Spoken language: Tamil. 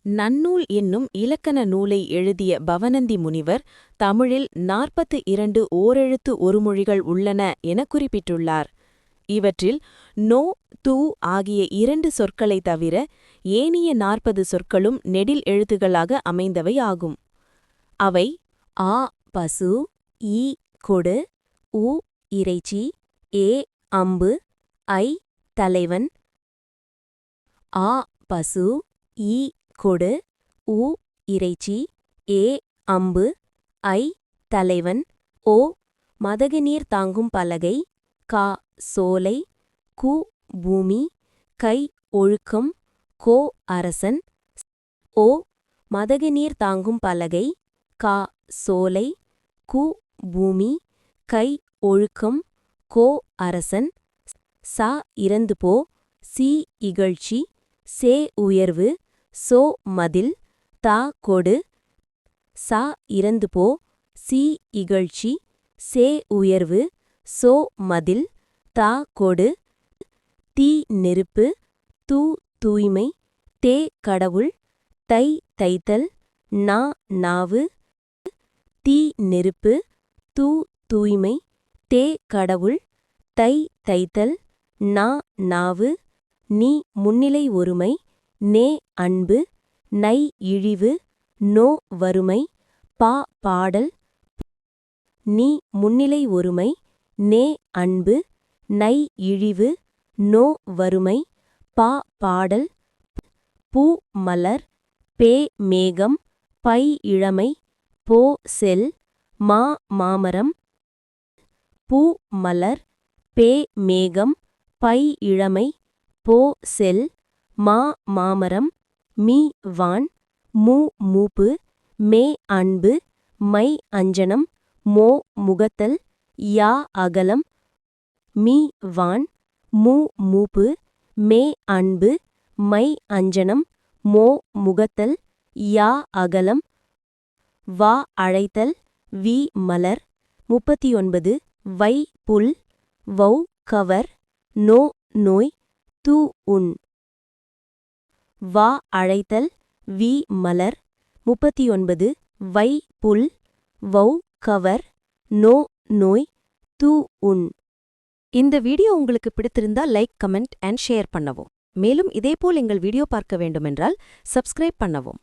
நன்னூல் என்னும் இலக்கண நூலை எழுதிய பவணந்தி முனிவர் தமிழில் 42 ஓரெழுத்து ஒருமொழிகள் உள்ளன என குறிப்பிட்டுள்ளார். இவற்றில் நோ, து ஆகிய 2 சொற்களைத் தவிர ஏனைய 40 சொற்களும் நெடில் எழுத்துகளாக அமைந்தவை ஆகும். அவை ஆ பசு, ஈ கொடு, உ இறைச்சி, ஏ அம்பு, ஐ தலைவன். ஆ பசு, ஈ கொடு, உ இறைச்சி, ஏ அம்பு, ஐ தலைவன். ஓ மதகுநீர் தாங்கும் பலகை, கா சோலை, கு பூமி, கை ஒழுக்கம், கோ அரசன். ஓ மதகுநீர் தாங்கும் பலகை, கா சோலை, கு பூமி, கை ஒழுக்கம், கோ அரசன். சா இறந்துபோ, சி இகழ்ச்சி, சே உயர்வு, சோ மதில், தா கொடு. சா இறந்துபோ, சி இகழ்ச்சி, சே உயர்வு, சோ மதில், தா கொடு. தீ நெருப்பு, து தூய்மை, தே கடவுள், தை தைத்தல், நா நாவு. தீ நெருப்பு, து தூய்மை, தே கடவுள், தை தைத்தல், நா நாவு. நீ முன்னிலை ஒருமை, நே அன்பு, நை இழிவு, நோ வறுமை, பா பாடல். நீ முன்னிலை ஒருமை, நே அன்பு, நை இழிவு, நோ வறுமை, பா பாடல். பூ மலர், பே மேகம், பை இளமை, போ செல், மா மாமரம். பூ மலர், பே மேகம், பை இளமை, போ செல், மா மாமரம். மீ வான், மு மூப்பு, மே அன்பு, மை அஞ்சனம், மோ முகத்தல், யா அகலம். மீ வான், மு மூப்பு, மே அன்பு, மை அஞ்சனம், மோ முகத்தல், யா அகலம். வா அழைத்தல், வி மலர். 39 வை புல், வௌ கவர், நோ நோய், து உண். வா அழைத்தல், வி மலர். 39 வை புல், வௌ கவர், நோ நோய், து உண். இந்த வீடியோ உங்களுக்கு பிடித்திருந்தா லைக், கமெண்ட் அண்ட் ஷேர் பண்ணவும். மேலும் இதேபோல் எங்கள் வீடியோ பார்க்க வேண்டுமென்றால் சப்ஸ்கிரைப் பண்ணவும்.